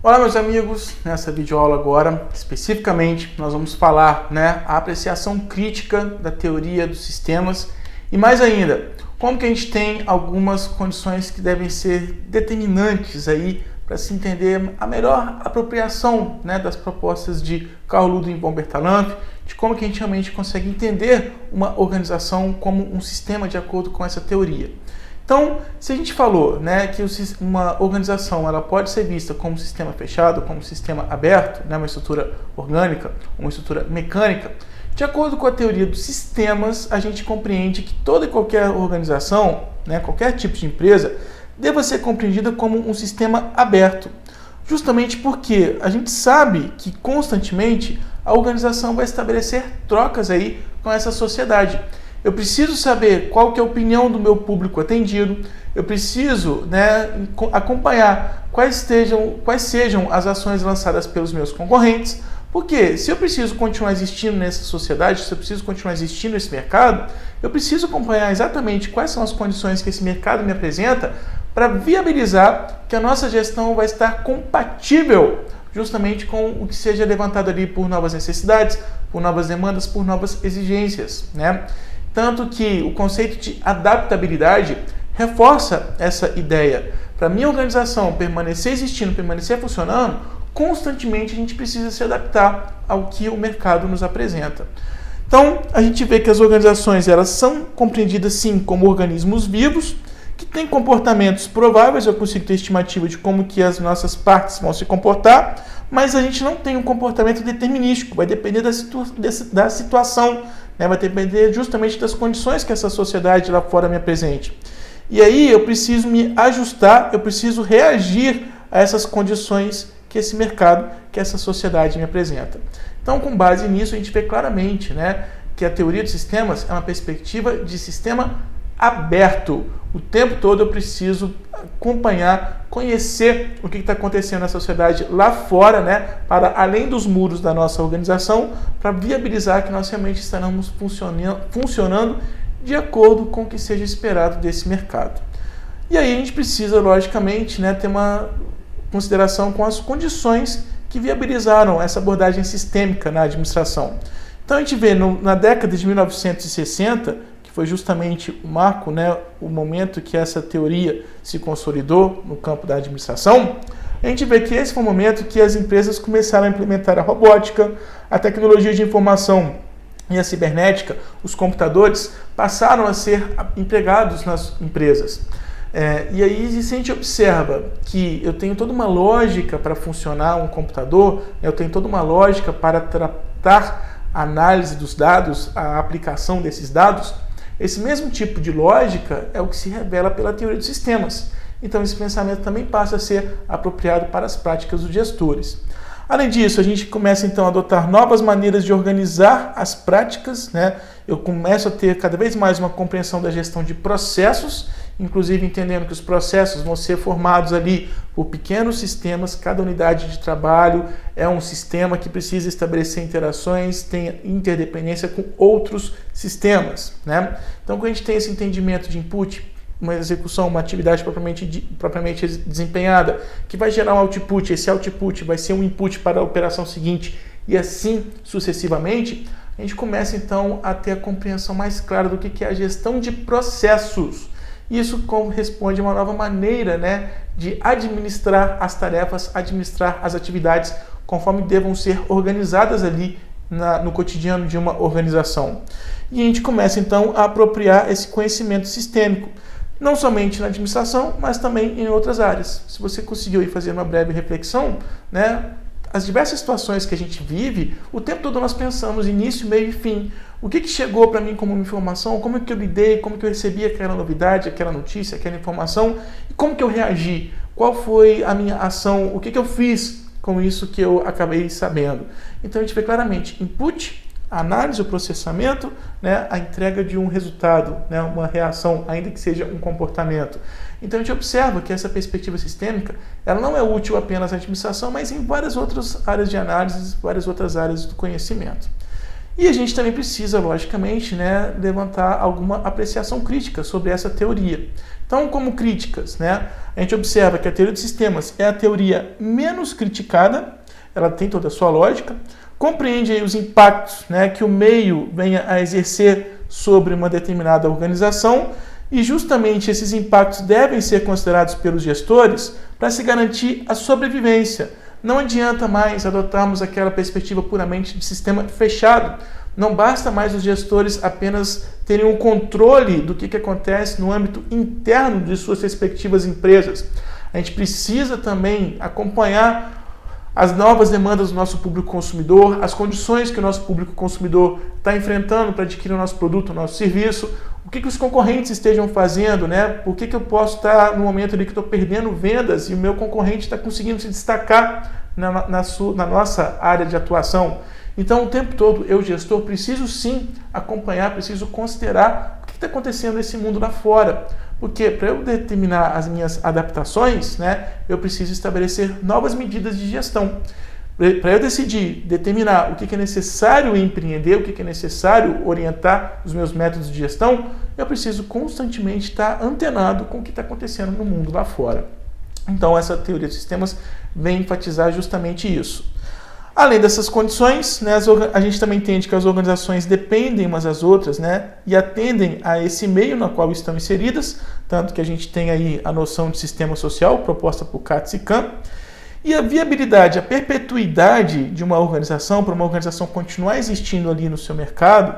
Olá meus amigos, nessa videoaula agora, especificamente, nós vamos falar a apreciação crítica da teoria dos sistemas e mais ainda, como que a gente tem algumas condições que devem ser determinantes aí para se entender a melhor apropriação das propostas de Carl Ludwig von Bertalanffy, de como que a gente realmente consegue entender uma organização como um sistema de acordo com essa teoria. Então, se a gente falou que uma organização ela pode ser vista como um sistema fechado, como um sistema aberto, uma estrutura orgânica, uma estrutura mecânica, de acordo com a teoria dos sistemas, a gente compreende que toda e qualquer organização, qualquer tipo de empresa, deva ser compreendida como um sistema aberto. Justamente porque a gente sabe que constantemente a organização vai estabelecer trocas aí com essa sociedade. Eu preciso saber qual que é a opinião do meu público atendido, eu preciso acompanhar quais sejam as ações lançadas pelos meus concorrentes, porque se eu preciso continuar existindo nessa sociedade, se eu preciso continuar existindo nesse mercado, eu preciso acompanhar exatamente quais são as condições que esse mercado me apresenta para viabilizar que a nossa gestão vai estar compatível justamente com o que seja levantado ali por novas necessidades, por novas demandas, por novas exigências, Tanto que o conceito de adaptabilidade reforça essa ideia. Para a minha organização permanecer existindo, permanecer funcionando, constantemente a gente precisa se adaptar ao que o mercado nos apresenta. Então, a gente vê que as organizações elas são compreendidas sim como organismos vivos, que têm comportamentos prováveis, eu consigo ter estimativa de como que as nossas partes vão se comportar, mas a gente não tem um comportamento determinístico, vai depender da situação, vai depender justamente das condições que essa sociedade lá fora me apresente. E aí eu preciso me ajustar, eu preciso reagir a essas condições que esse mercado, que essa sociedade me apresenta. Então, com base nisso, a gente vê claramente que a teoria dos sistemas é uma perspectiva de sistema aberto. O tempo todo eu preciso acompanhar, conhecer o que está acontecendo na sociedade lá fora, para além dos muros da nossa organização, para viabilizar que nós realmente estaremos funcionando de acordo com o que seja esperado desse mercado. E aí a gente precisa, logicamente, ter uma consideração com as condições que viabilizaram essa abordagem sistêmica na administração. Então a gente vê na década de 1960, que foi justamente o marco, o momento que essa teoria se consolidou no campo da administração, a gente vê que esse foi o momento que as empresas começaram a implementar a robótica, a tecnologia de informação e a cibernética, os computadores passaram a ser empregados nas empresas. E aí, se a gente observa que eu tenho toda uma lógica para funcionar um computador, eu tenho toda uma lógica para tratar a análise dos dados, a aplicação desses dados, esse mesmo tipo de lógica é o que se revela pela teoria dos sistemas. Então, esse pensamento também passa a ser apropriado para as práticas dos gestores. Além disso, a gente começa então a adotar novas maneiras de organizar as práticas, Eu começo a ter cada vez mais uma compreensão da gestão de processos, inclusive entendendo que os processos vão ser formados ali por pequenos sistemas, cada unidade de trabalho é um sistema que precisa estabelecer interações, tem interdependência com outros sistemas, Então, quando a gente tem esse entendimento de input, uma execução, uma atividade propriamente desempenhada, que vai gerar um output, esse output vai ser um input para a operação seguinte e assim sucessivamente, a gente começa então a ter a compreensão mais clara do que é a gestão de processos. Isso corresponde a uma nova maneira de administrar as tarefas, administrar as atividades, conforme devam ser organizadas ali no cotidiano de uma organização. E a gente começa então a apropriar esse conhecimento sistêmico, não somente na administração, mas também em outras áreas. Se você conseguiu fazer uma breve reflexão, as diversas situações que a gente vive, o tempo todo nós pensamos início, meio e fim. O que chegou para mim como informação, como que eu lidei, como que eu recebi aquela novidade, aquela notícia, aquela informação, e como que eu reagi, qual foi a minha ação, o que eu fiz com isso que eu acabei sabendo. Então a gente vê claramente input, a análise, o processamento, a entrega de um resultado, uma reação, ainda que seja um comportamento. Então a gente observa que essa perspectiva sistêmica ela não é útil apenas à administração, mas em várias outras áreas de análise, várias outras áreas do conhecimento. E a gente também precisa, logicamente, né, levantar alguma apreciação crítica sobre essa teoria. Então, como críticas, né, a gente observa que a teoria de sistemas é a teoria menos criticada, ela tem toda a sua lógica, compreende aí os impactos, né, que o meio venha a exercer sobre uma determinada organização, e justamente esses impactos devem ser considerados pelos gestores para se garantir a sobrevivência. Não adianta mais adotarmos aquela perspectiva puramente de sistema fechado. Não basta mais os gestores apenas terem um controle do que acontece no âmbito interno de suas respectivas empresas. A gente precisa também acompanhar as novas demandas do nosso público consumidor, as condições que o nosso público consumidor está enfrentando para adquirir o nosso produto, o nosso serviço, o que os concorrentes estejam fazendo, né? Por que eu posso estar no momento ali que estou perdendo vendas e o meu concorrente está conseguindo se destacar na nossa área de atuação. Então, o tempo todo, eu, gestor, preciso sim acompanhar, preciso considerar o que está acontecendo nesse mundo lá fora. Porque para eu determinar as minhas adaptações, né, eu preciso estabelecer novas medidas de gestão. Para eu decidir, determinar o que é necessário empreender, o que é necessário orientar os meus métodos de gestão, eu preciso constantemente estar antenado com o que está acontecendo no mundo lá fora. Então, essa teoria de sistemas vem enfatizar justamente isso. Além dessas condições, né, a gente também entende que as organizações dependem umas das outras, né, e atendem a esse meio no qual estão inseridas, tanto que a gente tem aí a noção de sistema social proposta por Katz e Kahn. E a viabilidade, a perpetuidade de uma organização, para uma organização continuar existindo ali no seu mercado,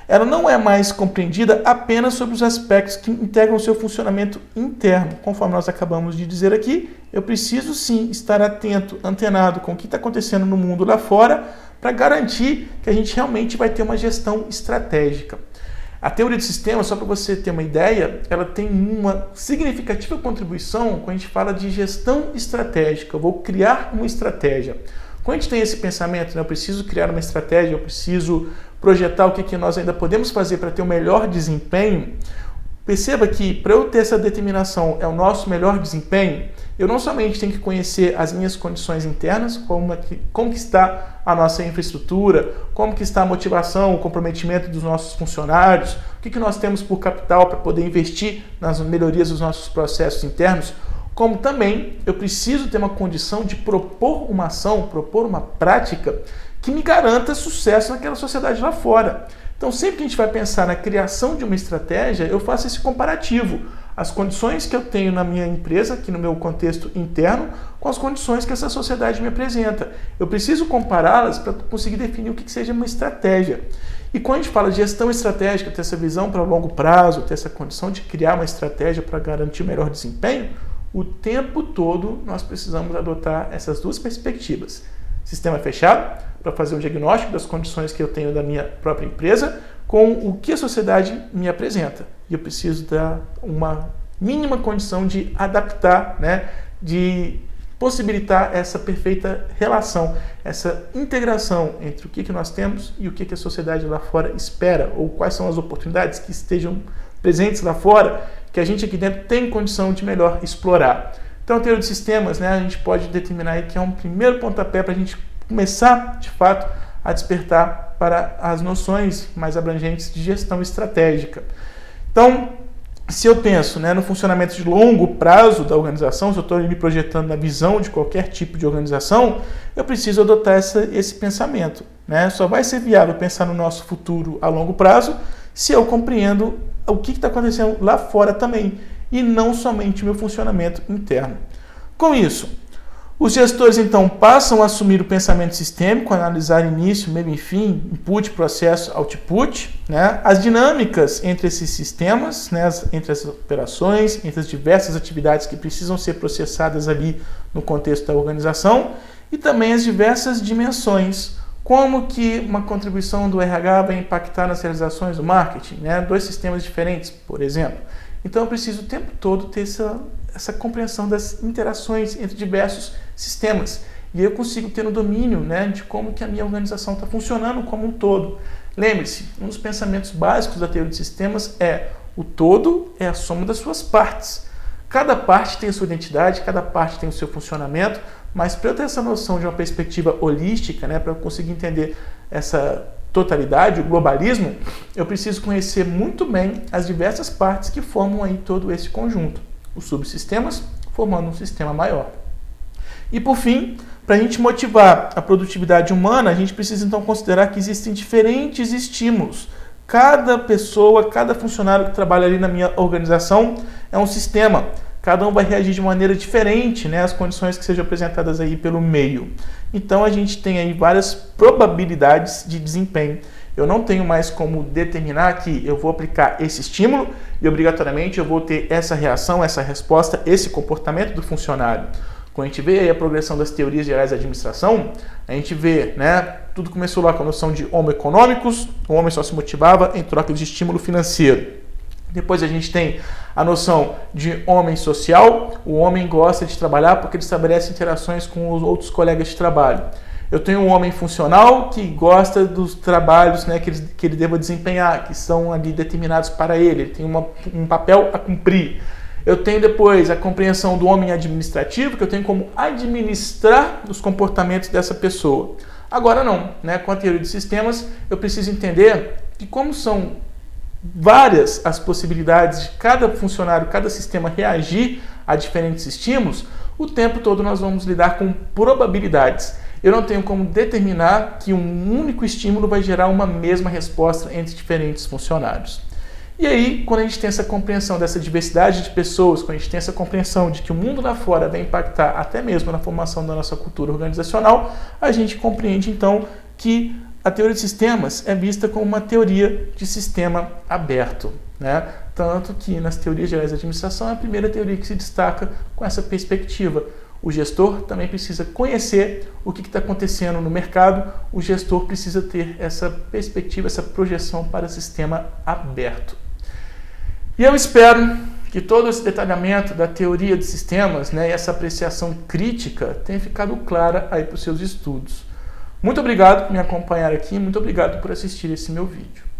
ela não é mais compreendida apenas sobre os aspectos que integram o seu funcionamento interno. Conforme nós acabamos de dizer aqui, eu preciso sim estar atento, antenado com o que está acontecendo no mundo lá fora, para garantir que a gente realmente vai ter uma gestão estratégica. A teoria de sistemas, só para você ter uma ideia, ela tem uma significativa contribuição quando a gente fala de gestão estratégica. Eu vou criar uma estratégia. Quando a gente tem esse pensamento, né, eu preciso criar uma estratégia, eu preciso projetar o que nós ainda podemos fazer para ter o melhor desempenho, perceba que para eu ter essa determinação é o nosso melhor desempenho, eu não somente tenho que conhecer as minhas condições internas, como que está a nossa infraestrutura, como que está a motivação, o comprometimento dos nossos funcionários, o que nós temos por capital para poder investir nas melhorias dos nossos processos internos, como também eu preciso ter uma condição de propor uma ação, propor uma prática que me garanta sucesso naquela sociedade lá fora. Então, sempre que a gente vai pensar na criação de uma estratégia, eu faço esse comparativo. As condições que eu tenho na minha empresa, aqui no meu contexto interno, com as condições que essa sociedade me apresenta. Eu preciso compará-las para conseguir definir o que seja uma estratégia. E quando a gente fala de gestão estratégica, ter essa visão para longo prazo, ter essa condição de criar uma estratégia para garantir o melhor desempenho, o tempo todo nós precisamos adotar essas duas perspectivas. Sistema fechado, para fazer um diagnóstico das condições que eu tenho da minha própria empresa, com o que a sociedade me apresenta. E eu preciso dar uma mínima condição de adaptar, né, de possibilitar essa perfeita relação, essa integração entre o que nós temos e o que a sociedade lá fora espera, ou quais são as oportunidades que estejam presentes lá fora, que a gente aqui dentro tem condição de melhor explorar. Então, a teoria de sistemas, né, a gente pode determinar aí que é um primeiro pontapé para a gente começar, de fato, a despertar para as noções mais abrangentes de gestão estratégica. Então, se eu penso, né, no funcionamento de longo prazo da organização, se eu estou me projetando na visão de qualquer tipo de organização, eu preciso adotar esse pensamento, né? Só vai ser viável pensar no nosso futuro a longo prazo se eu compreendo o que está acontecendo lá fora também, e não somente o meu funcionamento interno. Com isso, os gestores então passam a assumir o pensamento sistêmico, analisar início, meio e fim, input, processo, output, né? As dinâmicas entre esses sistemas, né? Entre as operações, entre as diversas atividades que precisam ser processadas ali no contexto da organização, e também as diversas dimensões, como que uma contribuição do RH vai impactar nas realizações do marketing, né? Dois sistemas diferentes, por exemplo. Então eu preciso o tempo todo ter essa compreensão das interações entre diversos sistemas. E aí eu consigo ter um domínio, né, de como que a minha organização está funcionando como um todo. Lembre-se, um dos pensamentos básicos da teoria de sistemas é o todo é a soma das suas partes. Cada parte tem a sua identidade, cada parte tem o seu funcionamento, mas para eu ter essa noção de uma perspectiva holística, né, para eu conseguir entender essa totalidade, o globalismo, eu preciso conhecer muito bem as diversas partes que formam aí todo esse conjunto, os subsistemas formando um sistema maior. E por fim, para a gente motivar a produtividade humana, a gente precisa então considerar que existem diferentes estímulos. Cada pessoa, cada funcionário que trabalha ali na minha organização é um sistema. Cada um vai reagir de maneira diferente, né, às condições que sejam apresentadas aí pelo meio. Então a gente tem aí várias probabilidades de desempenho. Eu não tenho mais como determinar que eu vou aplicar esse estímulo e obrigatoriamente eu vou ter essa reação, essa resposta, esse comportamento do funcionário. Quando a gente vê aí a progressão das teorias gerais da administração, a gente vê, né, tudo começou lá com a noção de homo econômicos, o homem só se motivava em troca de estímulo financeiro. Depois a gente tem a noção de homem social, o homem gosta de trabalhar porque ele estabelece interações com os outros colegas de trabalho. Eu tenho um homem funcional que gosta dos trabalhos, né, que ele deva desempenhar, que são ali determinados para ele tem um papel a cumprir. Eu tenho depois a compreensão do homem administrativo, que eu tenho como administrar os comportamentos dessa pessoa. Agora não, né? Com a teoria de sistemas, eu preciso entender que como são várias as possibilidades de cada funcionário, cada sistema reagir a diferentes estímulos, o tempo todo nós vamos lidar com probabilidades. Eu não tenho como determinar que um único estímulo vai gerar uma mesma resposta entre diferentes funcionários. E aí, quando a gente tem essa compreensão dessa diversidade de pessoas, quando a gente tem essa compreensão de que o mundo lá fora vai impactar até mesmo na formação da nossa cultura organizacional, a gente compreende então que a teoria de sistemas é vista como uma teoria de sistema aberto, né? Tanto que nas teorias gerais da administração é a primeira teoria que se destaca com essa perspectiva. O gestor também precisa conhecer o que está acontecendo no mercado, o gestor precisa ter essa perspectiva, essa projeção para o sistema aberto. E eu espero que todo esse detalhamento da teoria de sistemas, né, e essa apreciação crítica tenha ficado clara aí para os seus estudos. Muito obrigado por me acompanhar aqui, muito obrigado por assistir esse meu vídeo.